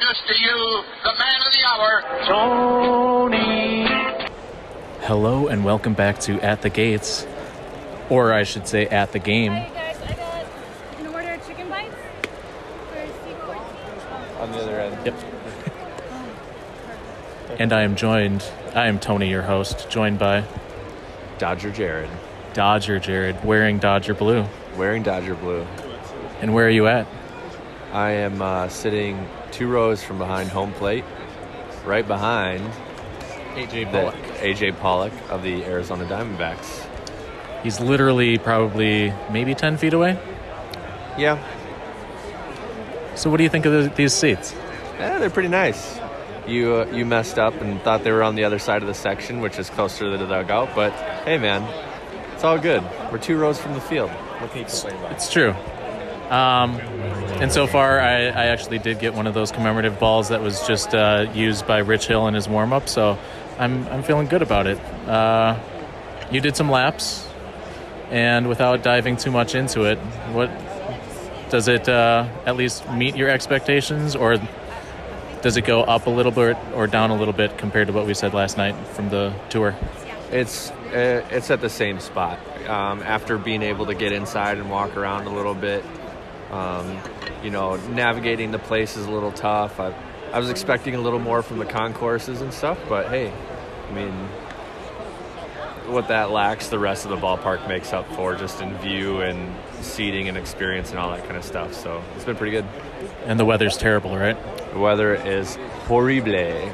introduce to you the man of the hour, Tony. Hello and welcome back to At the Gates, or I should say At the Game. Hi guys, I got an order of chicken bites for C14. On the other end. Yep. And I am Tony, your host, joined by Dodger Jared. Dodger Jared, wearing Dodger blue. Wearing Dodger blue. And where are you at? I am sitting 2 rows from behind home plate, right behind AJ Pollock of the Arizona Diamondbacks. He's literally probably maybe 10 feet away. Yeah. So what do you think of these seats? Yeah, they're pretty nice. You messed up and thought they were on the other side of the section, which is closer to the dugout, but hey man, it's all good. We're 2 rows from the field. What can you complain about? It's true. And so far, I actually did get one of those commemorative balls that was just used by Rich Hill in his warm-up, so I'm feeling good about it. You did some laps, and without diving too much into it, what does it at least meet your expectations, or does it go up a little bit or down a little bit compared to what we said last night from the tour? It's at the same spot. After being able to get inside and walk around a little bit, navigating the place is a little tough. I was expecting a little more from the concourses and stuff, but hey, I mean, what that lacks, the rest of the ballpark makes up for, just in view and seating and experience and all that kind of stuff. So it's been pretty good. And the weather's terrible, right? The weather is horrible.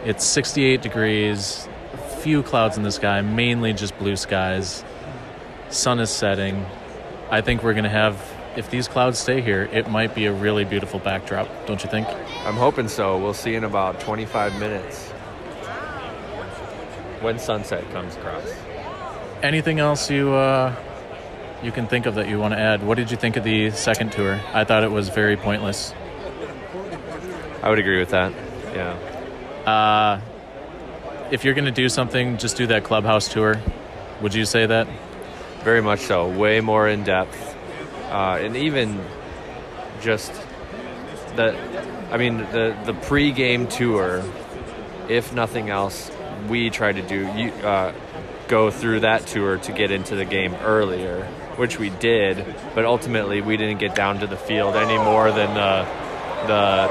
It's 68 degrees, a few clouds in the sky, mainly just blue skies. Sun is setting. I think we're going to have, if these clouds stay here, it might be a really beautiful backdrop, don't you think? I'm hoping so. We'll see in about 25 minutes when sunset comes across. Anything else you can think of that you want to add? What did you think of the second tour? I thought it was very pointless. I would agree with that, yeah. If you're going to do something, just do that clubhouse tour. Would you say that? Very much so. Way more in depth. And even just the pre-game tour, if nothing else, we try to go through that tour to get into the game earlier, which we did, but ultimately we didn't get down to the field any more than the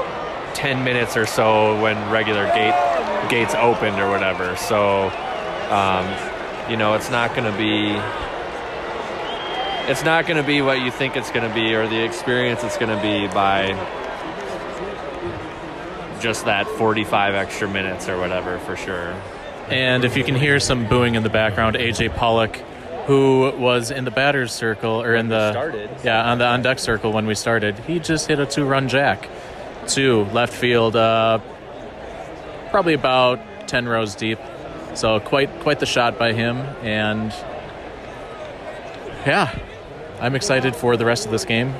10 minutes or so when regular gates opened or whatever. So, it's not going to be what you think it's going to be, or the experience it's going to be by just that 45 extra minutes or whatever, for sure. And if you can hear some booing in the background, AJ Pollock, who was in the batter's circle, or on the on-deck circle when we started, he just hit a 2-run jack to left field, probably about 10 rows deep. So quite the shot by him, and yeah, I'm excited for the rest of this game.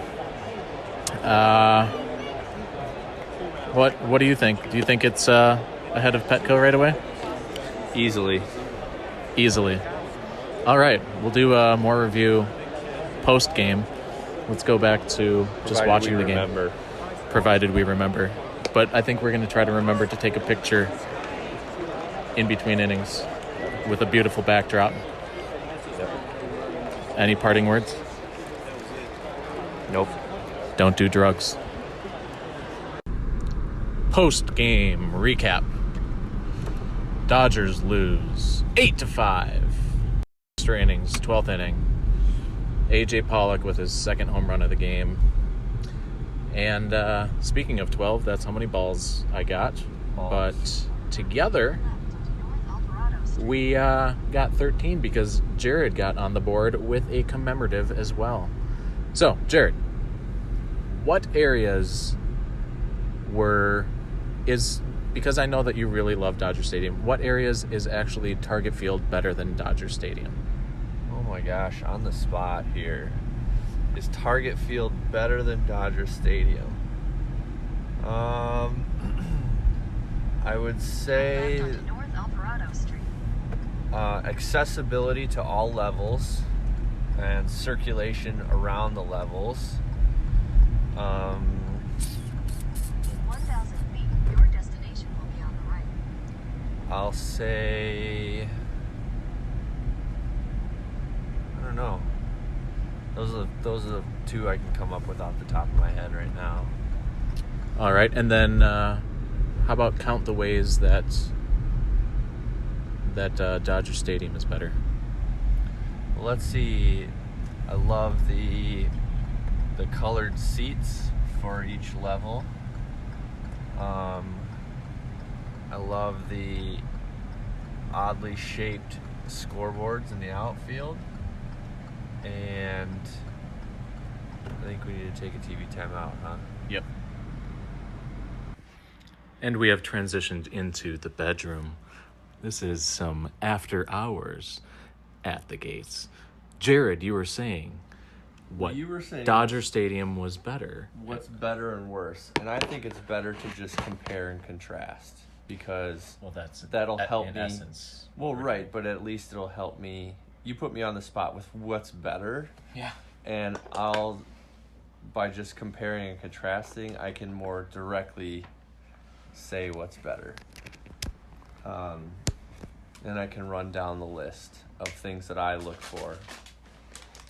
What do you think? Do you think it's ahead of Petco right away? Easily. All right, we'll do more review post-game. Let's go back to just watching the game. Provided we remember. But I think we're going to try to remember to take a picture in between innings with a beautiful backdrop. Yep. Any parting words? Nope. Don't do drugs. Post-game recap. Dodgers lose 8-5. Extra innings, 12th inning. AJ Pollock with his second home run of the game. And speaking of 12, that's how many balls I got. But together, we got 13 because Jared got on the board with a commemorative as well. So, Jared, what areas because I know that you really love Dodger Stadium, what areas is actually Target Field better than Dodger Stadium? Oh my gosh, on the spot here. Is Target Field better than Dodger Stadium? I would say accessibility to all levels and circulation around the levels. say, I don't know. Those are the two I can come up with off the top of my head right now. All right, and then how about count the ways that Dodger Stadium is better? Well, let's see. I love the colored seats for each level. I love the oddly shaped scoreboards in the outfield. And I think we need to take a TV timeout, huh? Yep. And we have transitioned into the bedroom. This is some after hours at the gates. Jared, you were saying Dodger Stadium was better. What's better and worse? And I think it's better to just compare and contrast because that'll help me. Essence. Well, right, but at least it'll help me. You put me on the spot with what's better. Yeah. And by just comparing and contrasting, I can more directly say what's better. And I can run down the list of things that I look for.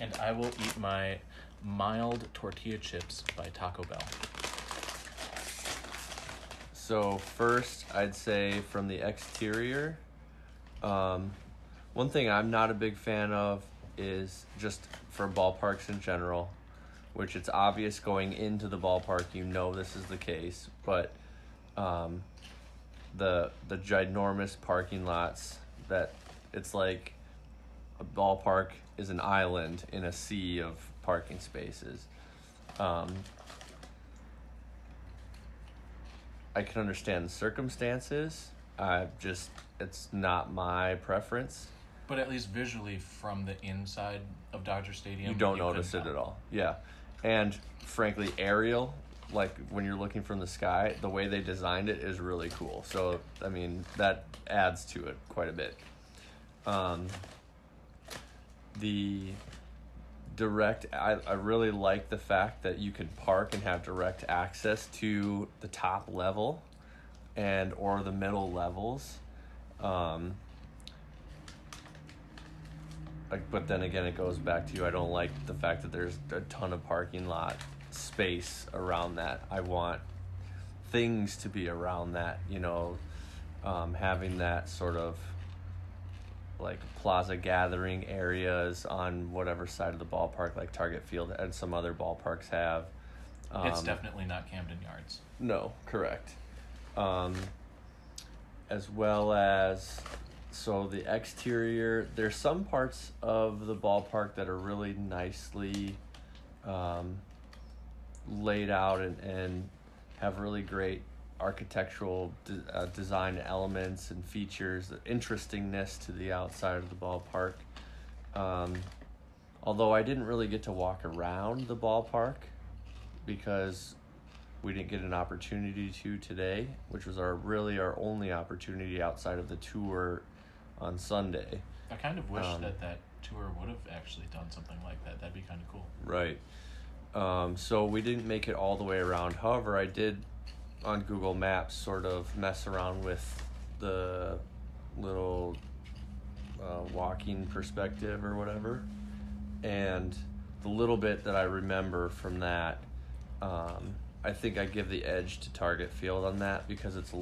And I will eat my mild tortilla chips by Taco Bell. So first, I'd say from the exterior, one thing I'm not a big fan of is just for ballparks in general, which it's obvious going into the ballpark, this is the case, but the ginormous parking lots that it's like a ballpark is an island in a sea of parking spaces. I can understand the circumstances. It's not my preference. But at least visually from the inside of Dodger Stadium, You don't notice it at all. Yeah. And frankly, aerial, like when you're looking from the sky, the way they designed it is really cool. So, I mean, that adds to it quite a bit. The direct, I really like the fact that you can park and have direct access to the top level or the middle levels. But then again, it goes back to I don't like the fact that there's a ton of parking lot space around that. I want things to be around that, having that sort of like plaza gathering areas on whatever side of the ballpark, like Target Field and some other ballparks have. It's definitely not Camden Yards. No, correct. As well as, so the exterior, there's some parts of the ballpark that are really nicely laid out and have really great architectural design elements and features, the interestingness to the outside of the ballpark. Although I didn't really get to walk around the ballpark because we didn't get an opportunity to today, which was our only opportunity outside of the tour on Sunday. I kind of wish that tour would have actually done something like that. That'd be kind of cool. Right. So we didn't make it all the way around. However, I did on Google Maps sort of mess around with the little walking perspective or whatever. And the little bit that I remember from that, I think I give the edge to Target Field on that because it's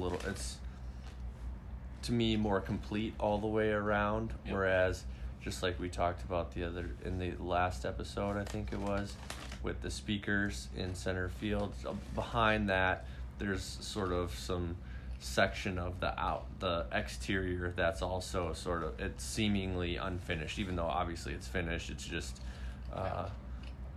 to me more complete all the way around. Yep. Whereas just like we talked about in the last episode, I think it was, with the speakers in center field, behind that there's sort of some section of the exterior that's also sort of, it's seemingly unfinished, even though obviously it's finished. It's just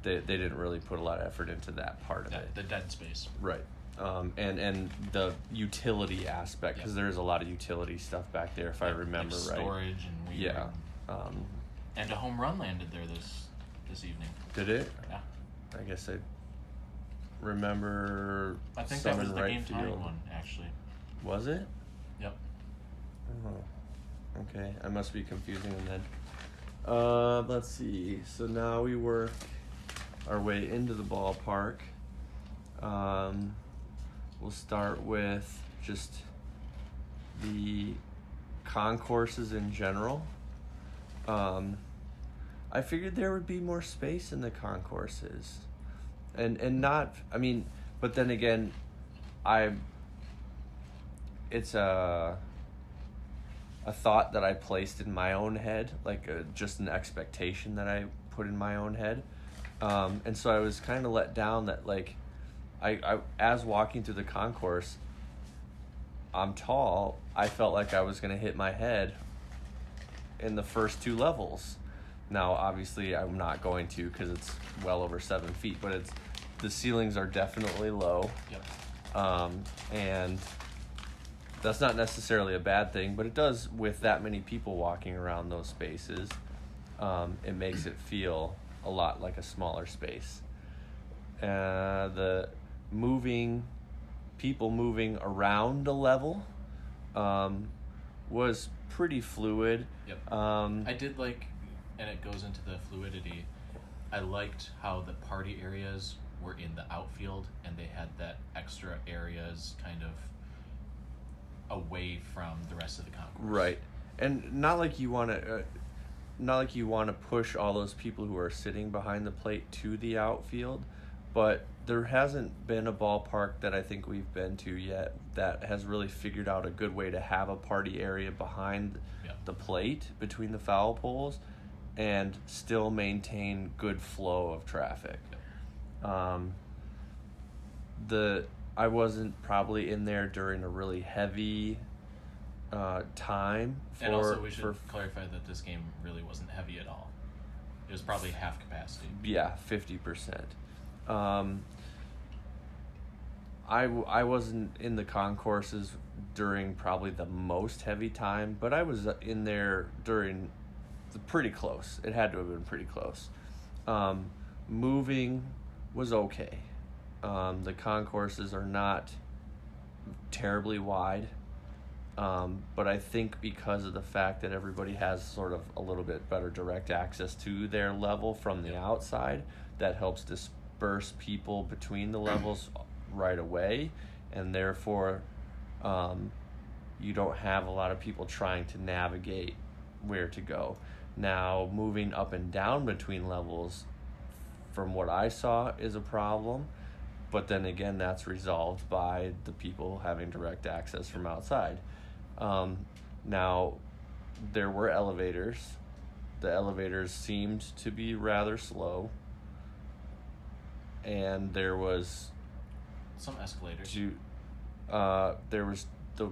they didn't really put a lot of effort into that part of it. The dead space. Right. And the utility aspect, because there is a lot of utility stuff back there, if I remember like right. Storage and weird. Yeah. And a home run landed there this evening. Did it? Yeah. I guess I remember. I think that was the game tying one, actually. Was it? Yep. Oh, okay. I must be confusing them then. Let's see. So now we work our way into the ballpark. We'll start with just the concourses in general. I figured there would be more space in the concourses, and not. I mean, but then again, it's a thought that I placed in my own head, like just an expectation that I put in my own head, and so I was kind of let down that like I as walking through the concourse, I'm tall. I felt like I was gonna hit my head in the first 2 levels. Now, obviously, I'm not going to because it's well over 7 feet, but the ceilings are definitely low. Yep. And that's not necessarily a bad thing, but it does, with that many people walking around those spaces, it makes it feel a lot like a smaller space. The people moving around a level was pretty fluid. Yep. I did like, and it goes into the fluidity, I liked how the party areas were in the outfield and they had that extra areas kind of away from the rest of the concourse. Right. And not like you want to push all those people who are sitting behind the plate to the outfield, but there hasn't been a ballpark that I think we've been to yet that has really figured out a good way to have a party area behind the plate between the foul poles and still maintain good flow of traffic. I wasn't probably in there during a really heavy time. And also we should clarify that this game really wasn't heavy at all. It was probably half capacity. Yeah, 50%. I wasn't in the concourses during probably the most heavy time, but I was in there during pretty close. It had to have been pretty close. Moving was okay. The concourses are not terribly wide, but I think because of the fact that everybody has sort of a little bit better direct access to their level from the outside, that helps disperse people between the levels right away, and therefore you don't have a lot of people trying to navigate where to go. Now, moving up and down between levels, from what I saw, is a problem. But then again, that's resolved by the people having direct access from outside. Now, there were elevators. The elevators seemed to be rather slow. And there was... some escalators. There was the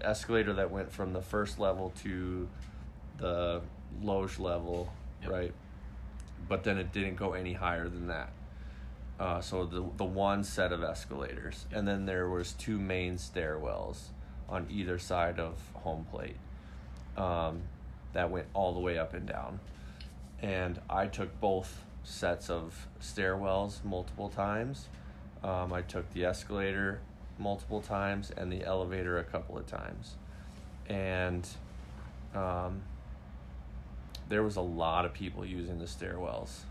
escalator that went from the first level to the loge level, right? But then it didn't go any higher than that. So the one set of escalators, and then there was 2 main stairwells on either side of home plate that went all the way up and down. And I took both sets of stairwells multiple times. I took the escalator multiple times and the elevator a couple of times. And there was a lot of people using the stairwells.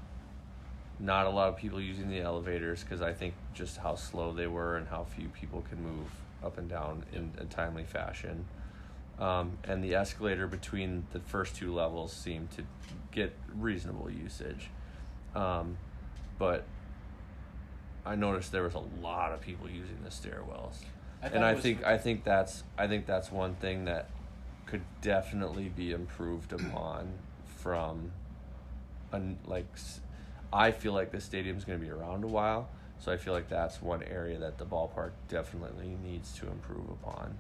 Not a lot of people using the elevators because I think just how slow they were and how few people can move up and down in a timely fashion. And the escalator between the first 2 levels seemed to get reasonable usage. But I noticed there was a lot of people using the stairwells. I think that's one thing that could definitely be improved upon from I feel like the stadium's going to be around a while, so I feel like that's one area that the ballpark definitely needs to improve upon.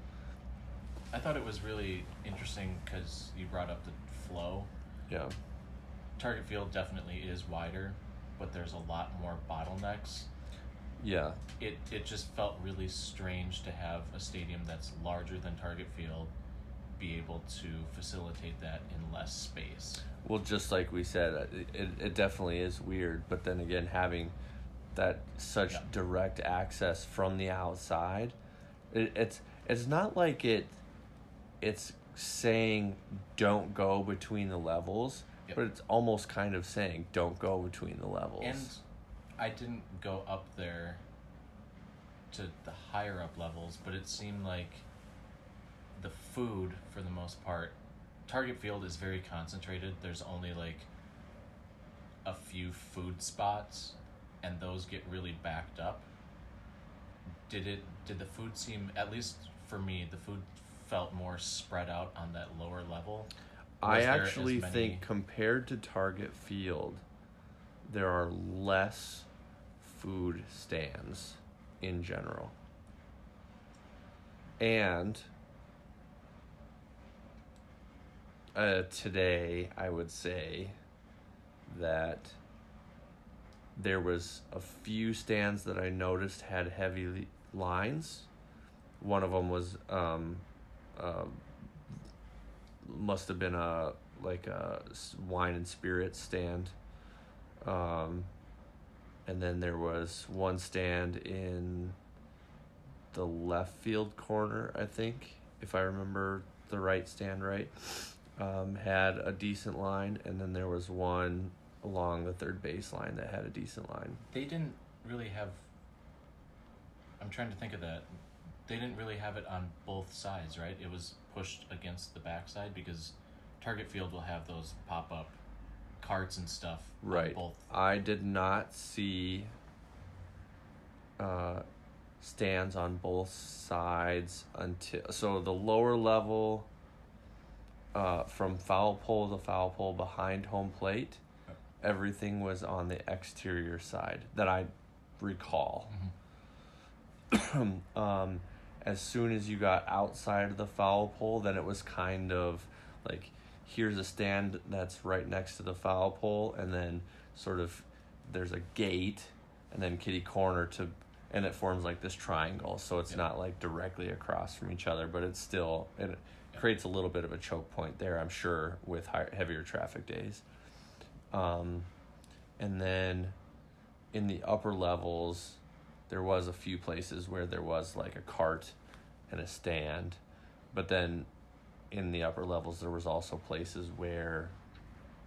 I thought it was really interesting because you brought up the flow. Yeah. Target Field definitely is wider, but there's a lot more bottlenecks. Yeah. It just felt really strange to have a stadium that's larger than Target Field be able to facilitate that in less space. Well, just like we said, it definitely is weird, but then again, having that such direct access from the outside, it's not like it's saying don't go between the levels, but it's almost kind of saying don't go between the levels. And I didn't go up there to the higher up levels, but it seemed like the food, for the most part, Target Field is very concentrated. There's only like a few food spots, and those get really backed up. Did the food seem, at least for me, the food felt more spread out on that lower level? I actually think compared to Target Field, there are less food stands in general. And today, I would say that there was a few stands that I noticed had heavy lines. One of them was must have been a wine and spirits stand. And then there was one stand in the left field corner, I think, if I remember the right stand right, had a decent line, and then there was one along the third base line that had a decent line. They didn't really have, I'm trying to think of that. They didn't really have it on both sides, right? It was pushed against the backside because Target Field will have those pop-up carts and stuff. Right. On both. I did not see stands on both sides so the lower level from foul pole to foul pole behind home plate, everything was on the exterior side that I recall. Mm-hmm. As soon as you got outside of the foul pole, then it was kind of like, here's a stand that's right next to the foul pole, and then sort of there's a gate, and then kitty corner and it forms like this triangle, so it's not like directly across from each other, but it's still, it creates a little bit of a choke point there, I'm sure, with heavier traffic days. And then in the upper levels, there was a few places where there was like a cart and a stand, but then in the upper levels there was also places where,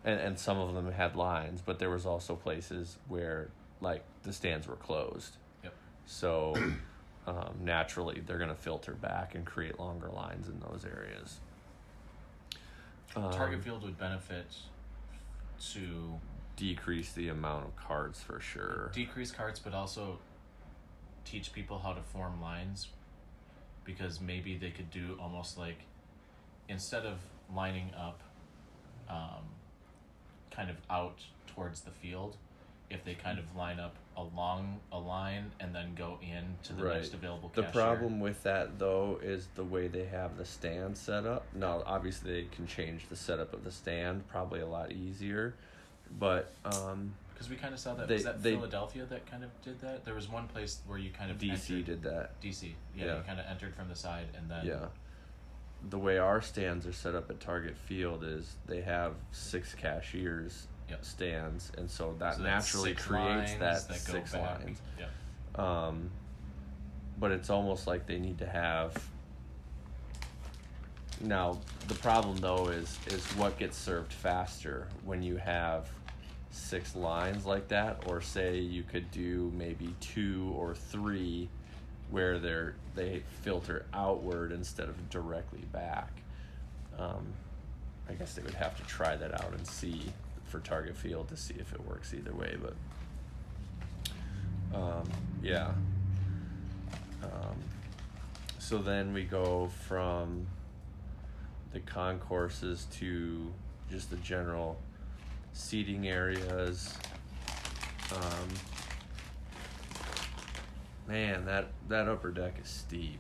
and some of them had lines, but there was also places where like the stands were closed. Yep. So naturally they're going to filter back and create longer lines in those areas. Target Field would benefit to decrease the amount of carts for sure. Decrease carts, but also teach people how to form lines, because maybe they could do almost like, instead of lining up kind of out towards the field, if they kind of line up along a line and then go in to the next available cashier. The problem with that, though, is the way they have the stand set up. Now, obviously, they can change the setup of the stand, probably a lot easier, but because we kind of saw that. Was that Philadelphia that kind of did that? There was one place where you kind of DC did that. DC, yeah. You kind of entered from the side and then... Yeah. The way our stands are set up at Target Field is they have 6 cashiers stands, and so that naturally creates that 6 lines. Yeah. But it's almost like they need to have... Now, the problem, though, is what gets served faster when you have 6 lines like that, or say you could do maybe 2 or 3 where they filter outward instead of directly back. I guess they would have to try that out and see for Target Field to see if it works either way, but yeah. So then we go from the concourses to just the general seating areas. Man, that upper deck is steep.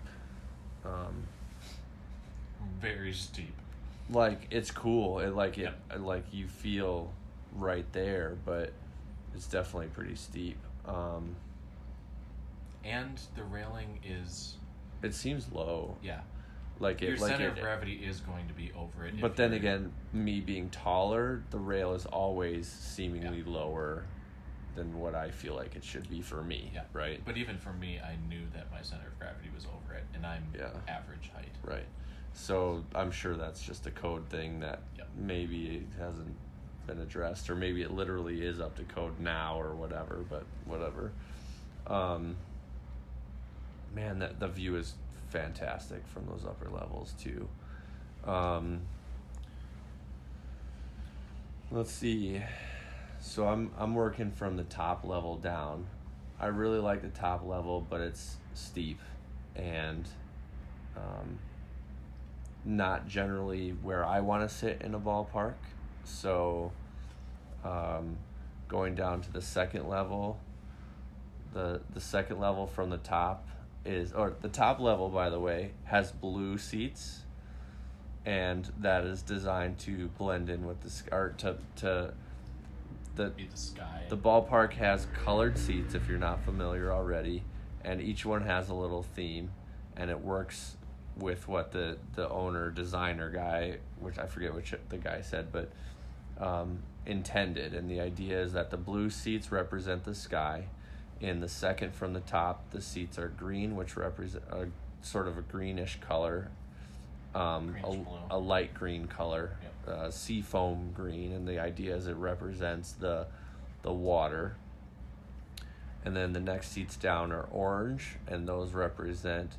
Very steep. Like, it's cool. Like you feel right there, but it's definitely pretty steep. And the railing is... It seems low. Yeah. Your center of gravity is going to be over it. But then again, me being taller, the rail is always seemingly lower than what I feel like it should be for me. Yeah. Right? But even for me, I knew that my center of gravity was over it, and I'm average height. Right. So I'm sure that's just a code thing that maybe it hasn't been addressed, or maybe it literally is up to code now or whatever, but whatever. man, that the view is fantastic from those upper levels too. Let's see. So I'm working from the top level down. I really like the top level, but it's steep and not generally where I want to sit in a ballpark. So going down to the second level, the second level from the top the top level, by the way, has blue seats, and that is designed to blend in with the sky. The ballpark has colored seats, if you're not familiar already, and each one has a little theme, and it works with what the owner designer guy, which I forget which the guy said, but intended. And the idea is that the blue seats represent the sky. In the second from the top, the seats are green, which represent a sort of a greenish color, a light green color, Yep. Sea foam green, and the idea is it represents the water. And then the next seats down are orange, and those represent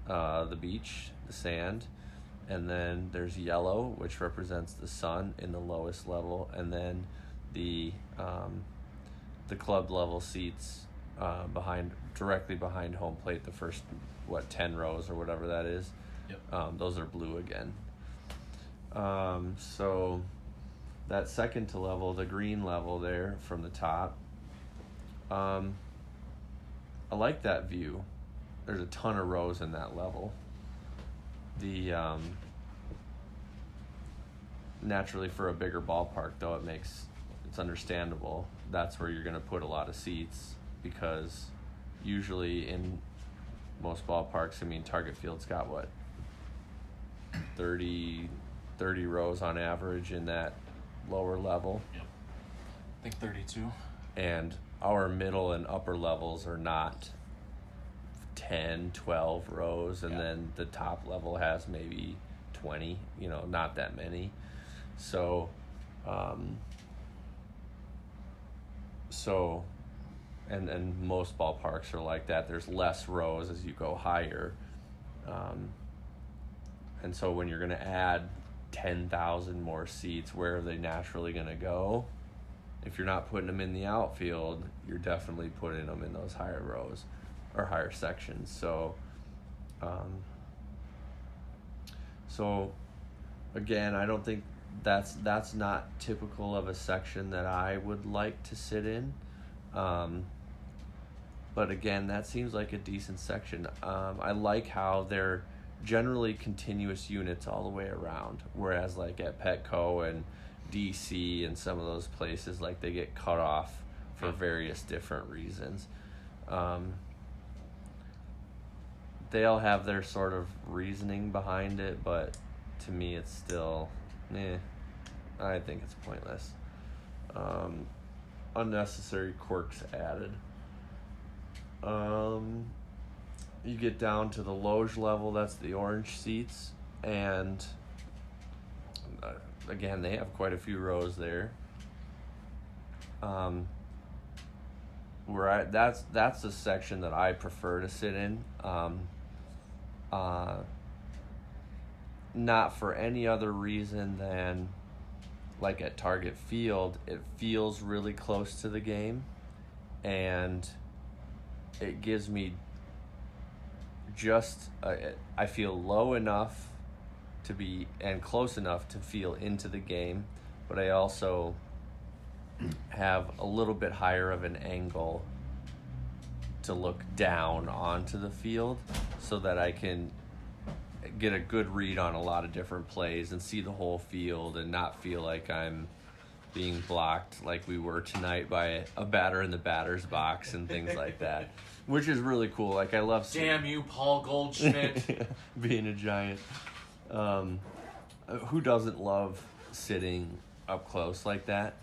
the beach, the sand. And then there's yellow, which represents the sun in the lowest level, and then the club level seats directly behind home plate, the first 10 rows or whatever that is. Yep. Those are blue again. So that second to level, the green level there from the top, I like that view. There's a ton of rows in that level. The naturally, for a bigger ballpark, though, it's understandable. That's where you're going to put a lot of seats, because usually in most ballparks, Target Field's got 30 rows on average in that lower level. Yep. I think 32. And our middle and upper levels are not 10, 12 rows, and then the top level has maybe 20, not that many. So, and most ballparks are like that. There's less rows as you go higher. And so when you're going to add 10,000 more seats, where are they naturally going to go? If you're not putting them in the outfield, you're definitely putting them in those higher rows or higher sections. So again, I don't think that's not typical of a section that I would like to sit in. But again, that seems like a decent section. I like how they're generally continuous units all the way around, whereas like at Petco and DC and some of those places, like they get cut off for various different reasons. They all have their sort of reasoning behind it, but to me it's still, I think it's pointless. Unnecessary quirks added. You get down to the loge level, that's the orange seats, and again, they have quite a few rows there. That's the section that I prefer to sit in. Not for any other reason than, like at Target Field, it feels really close to the game, and it gives me I feel low enough to be and close enough to feel into the game, but I also have a little bit higher of an angle to look down onto the field so that I can get a good read on a lot of different plays and see the whole field and not feel like I'm being blocked like we were tonight by a batter in the batter's box and things like that, which is really cool. Like, I love seeing... Damn you, Paul Goldschmidt. being a Giant. Who doesn't love sitting up close like that,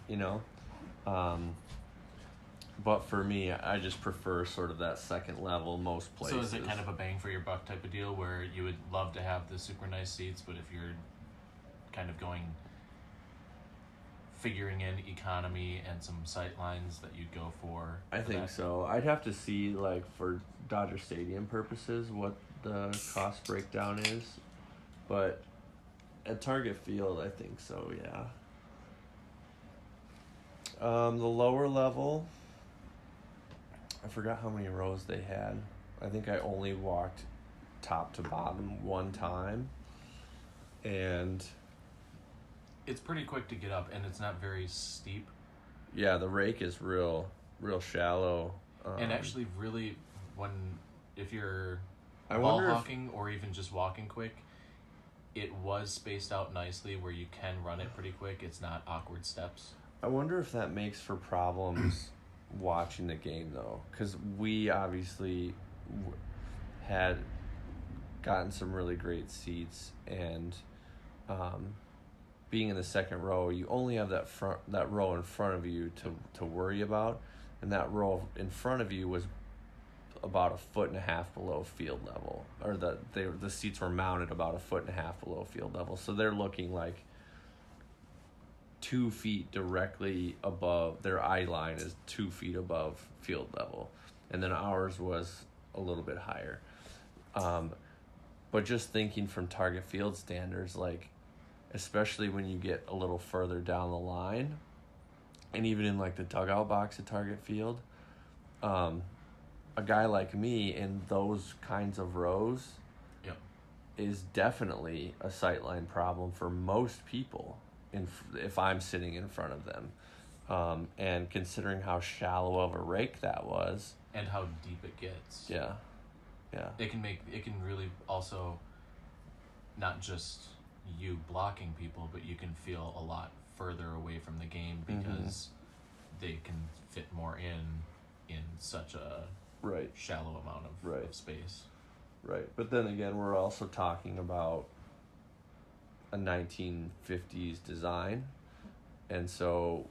But for me, I just prefer sort of that second level most places. So is it kind of a bang for your buck type of deal where you would love to have the super nice seats, but if you're kind of going figuring in economy and some sight lines that you'd go for? I think so. I'd have to see, like, for Dodger Stadium purposes, what the cost breakdown is. But at Target Field, I think so, yeah. The lower level, I forgot how many rows they had. I think I only walked top to bottom one time. And it's pretty quick to get up, and it's not very steep. Yeah, the rake is real shallow. And actually, really, if you're I ball wonder hawking or even just walking quick, it was spaced out nicely where you can run it pretty quick. It's not awkward steps. I wonder if that makes for problems watching the game, though, because we obviously had gotten some really great seats, and being in the second row, you only have that row in front of you to worry about, and that row in front of you was about 1.5 feet below field level, or the seats were mounted about 1.5 feet below field level, so they're looking like 2 feet directly above. Their eye line is 2 feet above field level, and then ours was a little bit higher. But just thinking from Target Field standards, like, especially when you get a little further down the line, and even in, like, the dugout box at Target Field, a guy like me in those kinds of rows is definitely a sightline problem for most people if I'm sitting in front of them. And considering how shallow of a rake that was. And how deep it gets. Yeah. It can really also not just you blocking people, but you can feel a lot further away from the game because they can fit more in such a shallow amount of space. Right. But then again, we're also talking about a 1950s design, and so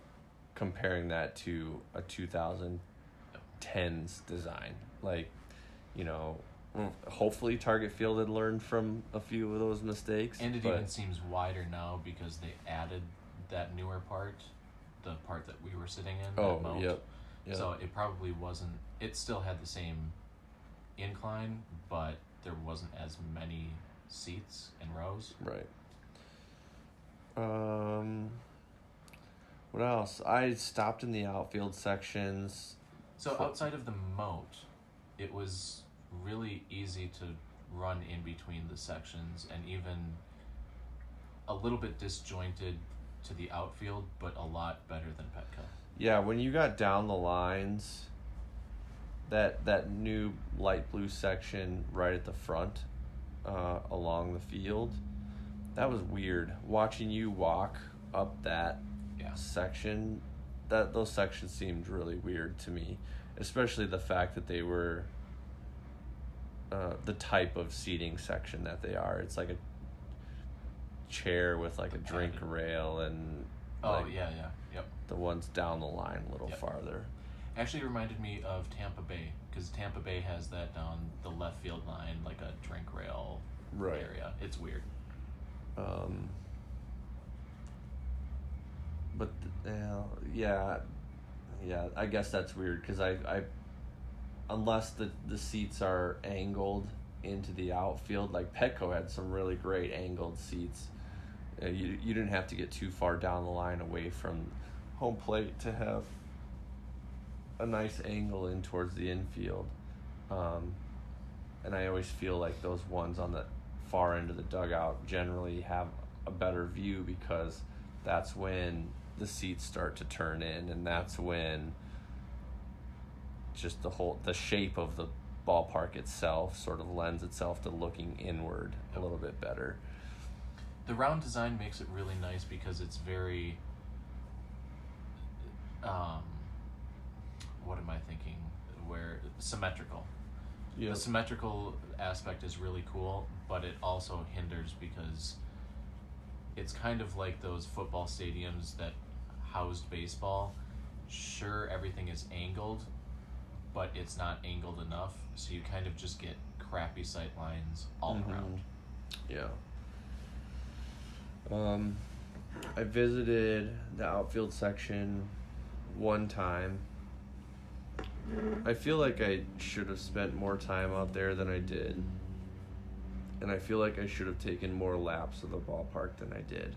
comparing that to a 2010s design, like, hopefully Target Field had learned from a few of those mistakes. And it even seems wider now because they added that newer part, the part that we were sitting in. Yep. So it probably wasn't. It still had the same incline, but there wasn't as many seats and rows. Right. What else? I stopped in the outfield sections. So outside of the moat, it was really easy to run in between the sections, and even a little bit disjointed to the outfield, but a lot better than Petco. Yeah, when you got down the lines, that new light blue section right at the front, along the field, that was weird. Watching you walk up that section, those sections seemed really weird to me, especially the fact that they were the type of seating section that they are. It's like a chair with like a drink rail and the ones down the line a little farther. Actually reminded me of Tampa Bay, because Tampa Bay has that down the left field line, like a drink rail area. It's weird. But I guess that's weird because I unless the seats are angled into the outfield, like Petco had some really great angled seats. You didn't have to get too far down the line away from home plate to have a nice angle in towards the infield. And I always feel like those ones on the far end of the dugout generally have a better view because that's when the seats start to turn in, and that's when just the shape of the ballpark itself sort of lends itself to looking inward a little bit better. The round design makes it really nice because it's very what am I thinking? Where symmetrical. Yep. The symmetrical aspect is really cool, but it also hinders because it's kind of like those football stadiums that housed baseball. Sure, everything is angled, but it's not angled enough, so you kind of just get crappy sight lines all around. Yeah. I visited the outfield section one time. I feel like I should have spent more time out there than I did. And I feel like I should have taken more laps of the ballpark than I did.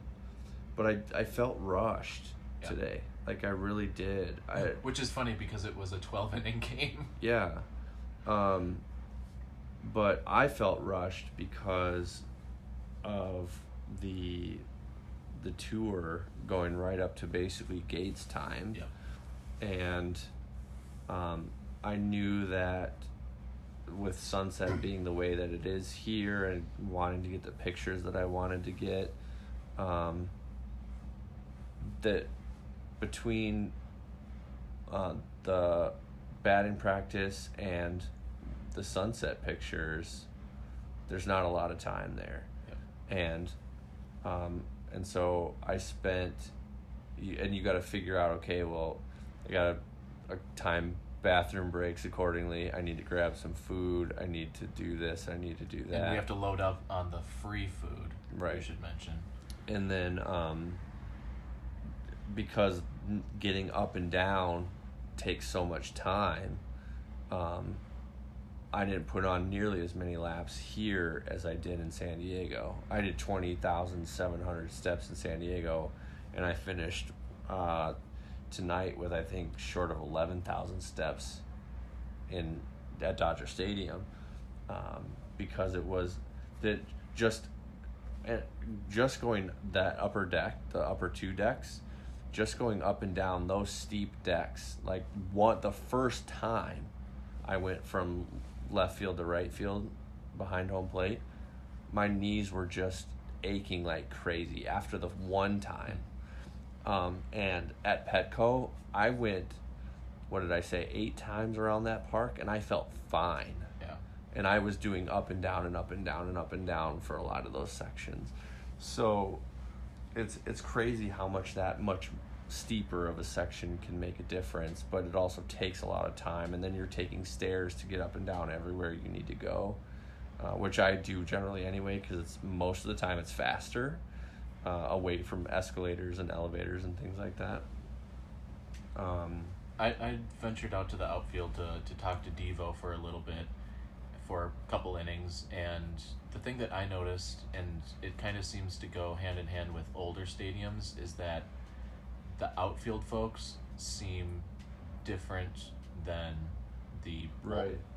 But I felt rushed today. Like, I really did. Which is funny because it was a 12-inning game. Yeah. But I felt rushed because of the tour going right up to basically Gates time. Yep. And I knew that with sunset being the way that it is here and wanting to get the pictures that I wanted to get, that between the batting practice and the sunset pictures, there's not a lot of time there. Yep. And so I spent, and you got to figure out, okay, well, I got to time bathroom breaks accordingly. I need to grab some food. I need to do this. I need to do that. And we have to load up on the free food. Right. We should mention. And then because getting up and down takes so much time, I didn't put on nearly as many laps here as I did in San Diego. I did 20,700 steps in San Diego, and I finished tonight with, I think, short of 11,000 steps at Dodger Stadium, because it was that just going that upper deck, the upper two decks, just going up and down those steep decks, like the first time I went from left field to right field behind home plate, my knees were just aching like crazy after the one time. And at Petco, I went, 8 times around that park, and I felt fine. Yeah. And I was doing up and down and up and down and up and down for a lot of those sections. So it's crazy how much steeper of a section can make a difference, but it also takes a lot of time, and then you're taking stairs to get up and down everywhere you need to go, which I do generally anyway, because most of the time it's faster, away from escalators and elevators and things like that. I ventured out to the outfield to talk to Devo for a little bit, for a couple innings, and the thing that I noticed, and it kind of seems to go hand in hand with older stadiums, is that the outfield folks seem different than the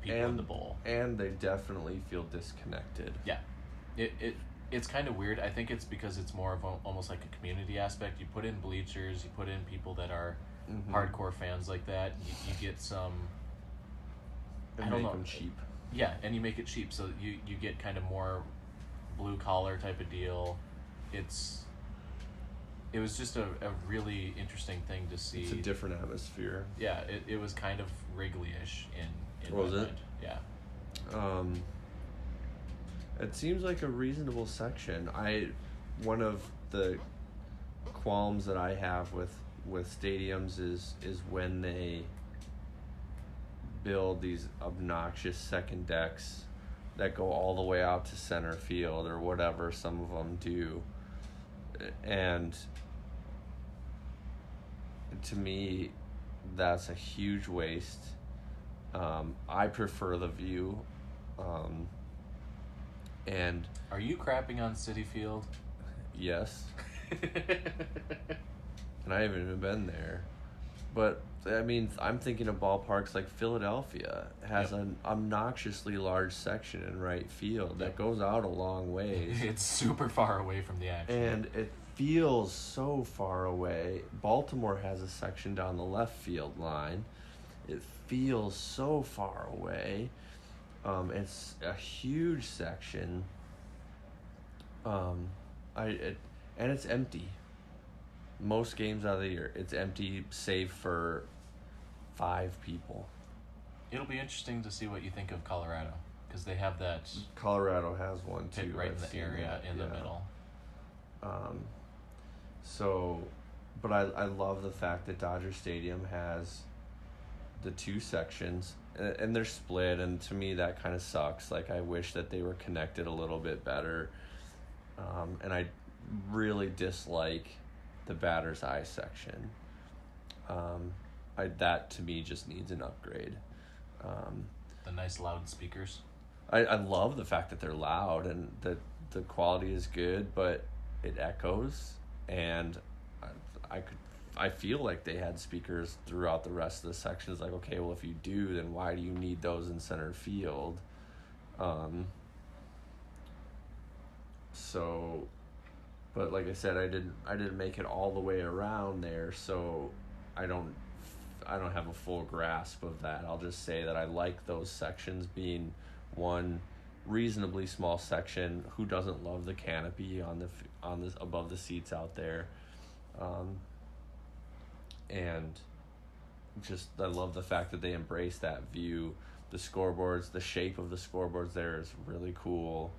people in the bowl. And they definitely feel disconnected. Yeah. It's kind of weird. I think it's because it's more of almost like a community aspect. You put in bleachers, you put in people that are hardcore fans like that. You get some... And make them cheap. Yeah, and you make it cheap. So you get kind of more blue-collar type of deal. It was just a really interesting thing to see. It's a different atmosphere. Yeah, it was kind of Wrigley-ish in was my it? mind. Yeah. It seems like a reasonable section. One of the qualms that I have with stadiums is when they build these obnoxious second decks that go all the way out to center field or whatever some of them do. And to me, that's a huge waste. I prefer the view. And are you crapping on Citi Field? Yes. And I haven't even been there. But, I mean, I'm thinking of ballparks like Philadelphia has an obnoxiously large section in right field that goes out a long ways. It's super far away from the action. And it feels so far away. Baltimore has a section down the left field line. It feels so far away. It's a huge section. And it's empty. Most games out of the year, it's empty, save for 5 people. It'll be interesting to see what you think of Colorado, because they have that. Colorado has one too. Right in the area in the middle. So, but I love the fact that Dodger Stadium has the 2 sections, and they're split, and to me that kind of sucks. Like, I wish that they were connected a little bit better. And really dislike the batter's eye section. That to me just needs an upgrade. The nice loud speakers. I love the fact that they're loud and that the quality is good, but it echoes, and I feel like they had speakers throughout the rest of the sections. Like, okay, well, if you do, then why do you need those in center field? So, but like I said, I didn't make it all the way around there, so I don't have a full grasp of that. I'll just say that I like those sections being one reasonably small section. Who doesn't love the canopy on this above the seats out there? And just I love the fact that they embrace that view. The scoreboards, the shape of the scoreboards there is really cool,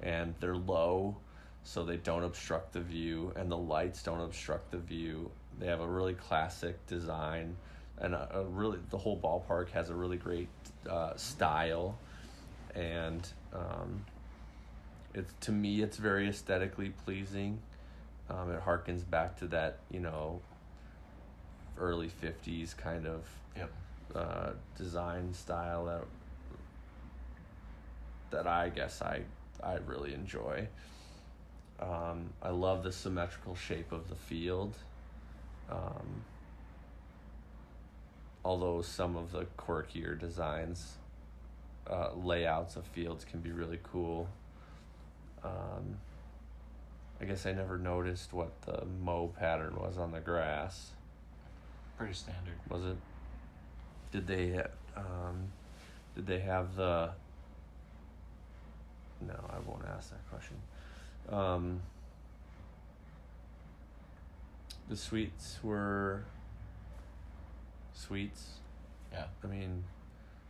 and they're low, so they don't obstruct the view, and the lights don't obstruct the view. They have a really classic design, and the whole ballpark has a really great style, and to me it's very aesthetically pleasing. It harkens back to that, early 50s kind of design style that I guess I really enjoy. I love the symmetrical shape of the field. Although some of the quirkier designs, layouts of fields can be really cool. I guess I never noticed what the mow pattern was on the grass. Pretty standard. Was it? Did they have the? No, I won't ask that question. The suites were suites. Yeah. I mean,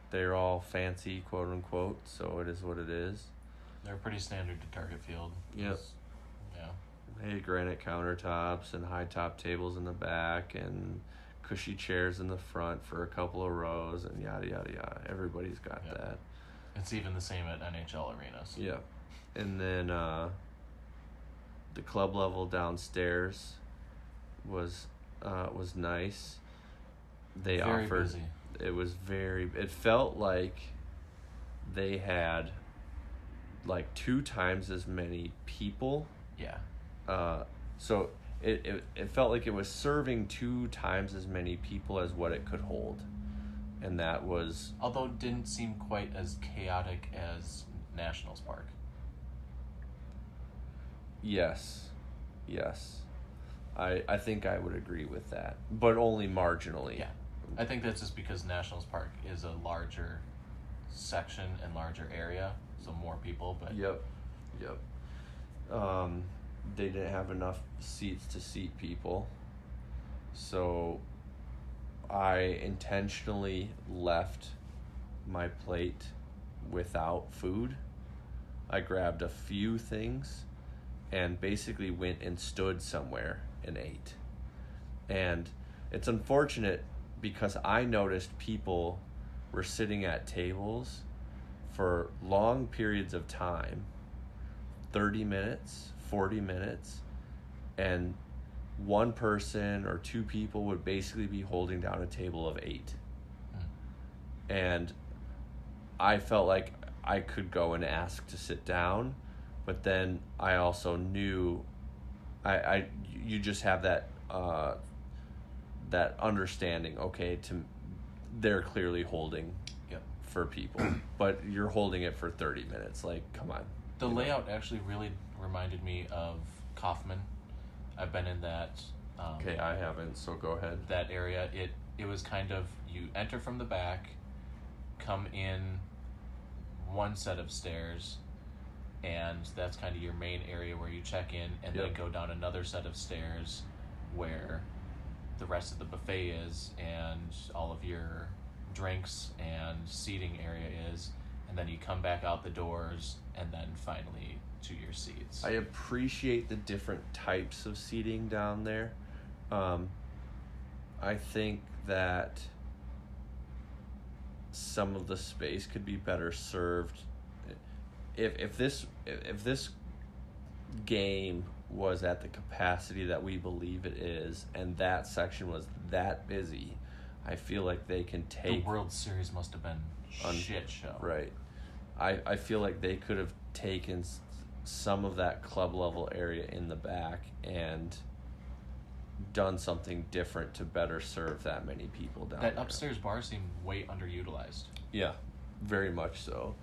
they're all fancy, quote unquote, so it is what it is. They're pretty standard to Target Field. Yep. Yeah. Hey, granite countertops and high top tables in the back and cushy chairs in the front for a couple of rows and yada yada yada. Everybody's got that. It's even the same at NHL arenas. Yeah. And then the club level downstairs was nice. They very offered busy. It felt like they had like 2 times as many people. Yeah. So it felt like it was serving 2 times as many people as what it could hold. And that was... Although it didn't seem quite as chaotic as Nationals Park. Yes. I think I would agree with that, but only marginally. Yeah. I think that's just because Nationals Park is a larger section and larger area, so more people, but... Yep. They didn't have enough seats to seat people, so I intentionally left my plate without food. I grabbed a few things and basically went and stood somewhere and ate. And it's unfortunate because I noticed people were sitting at tables for long periods of time, 30 minutes, 40 minutes, and one person or 2 people would basically be holding down a table of 8. And I felt like I could go and ask to sit down, but then I also knew you just have that that understanding, okay, they're clearly holding for people, but you're holding it for 30 minutes. Like, come on. The layout actually really reminded me of Kaufman. I've been in that. Okay, I haven't, so go ahead. That area, it was kind of, you enter from the back, come in one set of stairs, and that's kind of your main area where you check in, and then go down another set of stairs where the rest of the buffet is, and all of your drinks and seating area is, and then you come back out the doors, and then finally to your seats. I appreciate the different types of seating down there. I think that some of the space could be better served. If this game was at the capacity that we believe it is, and that section was that busy, I feel like they can take... The World Series must have been shit show. Right. I feel like they could have taken some of that club level area in the back and done something different to better serve that many people down there. That upstairs bar seemed way underutilized. Yeah, very much so.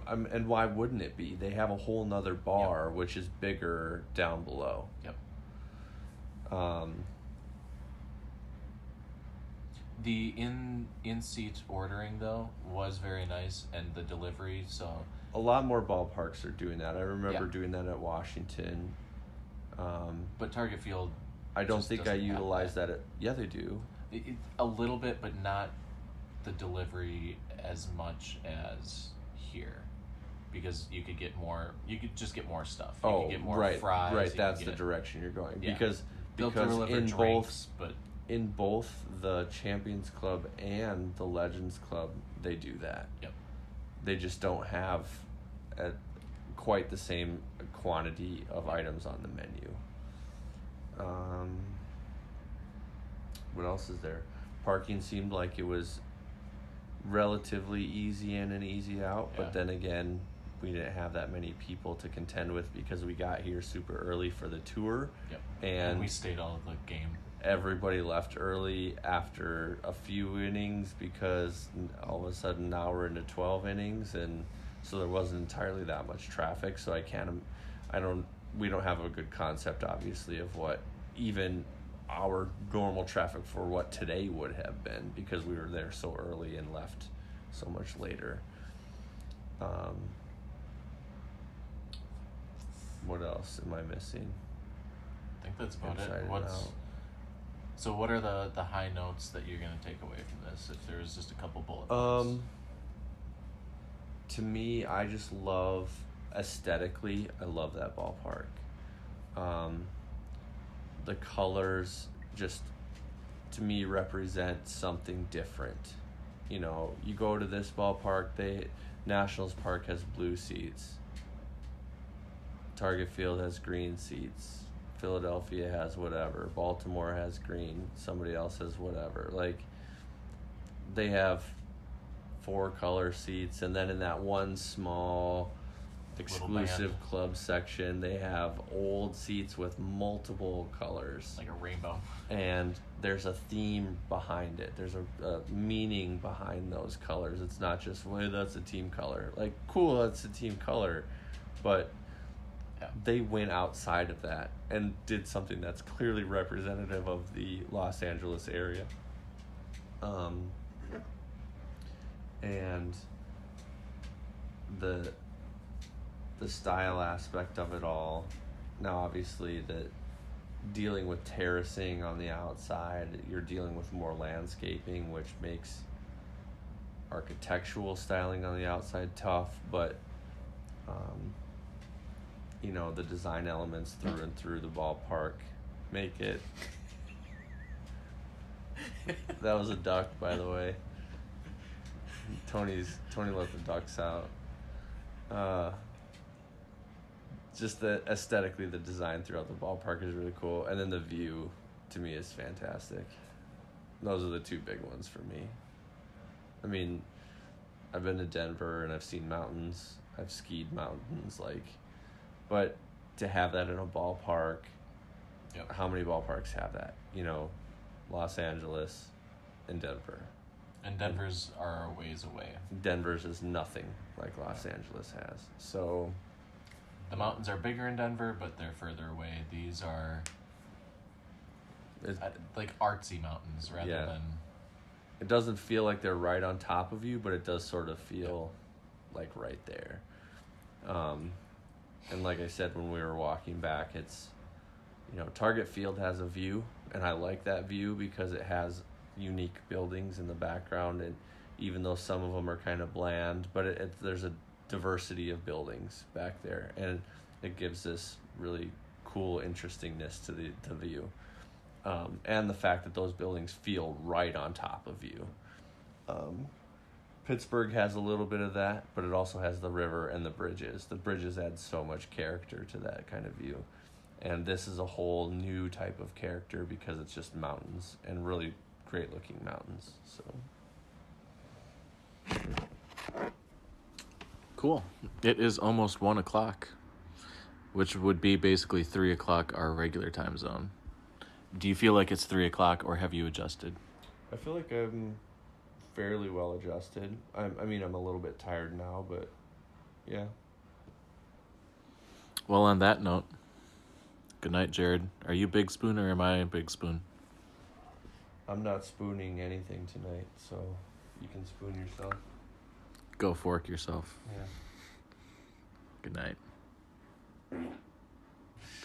And why wouldn't it be? They have a whole nother bar, Yep. which is bigger down below. Yep. The in-seat ordering, though, was very nice, and the delivery, so... A lot more ballparks are doing that. I remember Yeah. doing that at Washington. But Target Field... I don't just think I doesn't have utilized that. Yeah, they do. A little bit, but not the delivery as much as here. Because you could get more... You could just get more stuff. You could get more right, fries. right. you That's could the get- direction you're going. Yeah. Because They'll deliver in drinks, but... in both the Champions Club and the Legends Club, they do that. Yep. They just don't have quite the same quantity of items on the menu. What else is there? Parking seemed like it was relatively easy in and easy out, Yeah. but then again, we didn't have that many people to contend with because we got here super early for the tour. Yep. And we stayed all of the game. Everybody left early after a few innings because all of a sudden now we're into 12 innings, and so there wasn't entirely that much traffic. So we don't have a good concept, obviously, of what even our normal traffic for what today would have been because we were there so early and left so much later. What else am I missing? I think that's about Inside it. and out. So what are the high notes that you're going to take away from this, if there's just a couple bullet points? To me, I just love, aesthetically, I love that ballpark. The colors just, to me, represent something different. You know, you go to this ballpark, Nationals Park has blue seats. Target Field has green seats. Philadelphia has whatever. Baltimore has green. Somebody else has whatever. Like, they have 4 color seats, and then in that one small exclusive band. club section, they have old seats with multiple colors. Like a rainbow. And there's a theme behind it. There's a meaning behind those colors. It's not just, well, that's a team color. Like, cool, that's a team color. But Yeah. they went outside of that and did something that's clearly representative of the Los Angeles area. And the style aspect of it all. Now, obviously, dealing with terracing on the outside, you're dealing with more landscaping, which makes architectural styling on the outside tough, but the design elements through and through the ballpark make it. That was a duck, by the way. Tony let the ducks out. Just aesthetically, the design throughout the ballpark is really cool, and then the view to me is fantastic. Those are the 2 big ones for me. I mean, I've been to Denver and I've seen mountains. I've skied mountains, but to have that in a ballpark, Yep. how many ballparks have that? Los Angeles and Denver. And Denver's are a ways away. Denver's is nothing like Los Angeles has. So The mountains are bigger in Denver, but they're further away. These are like artsy mountains rather Yeah. than... it doesn't feel like they're right on top of you, but it does sort of feel like right there. And like I said, when we were walking back, it's, Target Field has a view, and I like that view because it has unique buildings in the background, and even though some of them are kind of bland, but there's a diversity of buildings back there, and it gives this really cool interestingness to the view. And the fact that those buildings feel right on top of you. Pittsburgh has a little bit of that, but it also has the river and the bridges. The bridges add so much character to that kind of view. And this is a whole new type of character because it's just mountains and really great looking mountains. So Cool. It is almost 1 o'clock, which would be basically 3 o'clock our regular time zone. Do you feel like it's 3 o'clock, or have you adjusted? I feel like I'm fairly well adjusted. I mean, I'm a little bit tired now, but yeah. Well, on that note, good night, Jared. Are you Big Spoon or am I Big Spoon? I'm not spooning anything tonight, so you can spoon yourself. Go fork yourself. Yeah. Good night.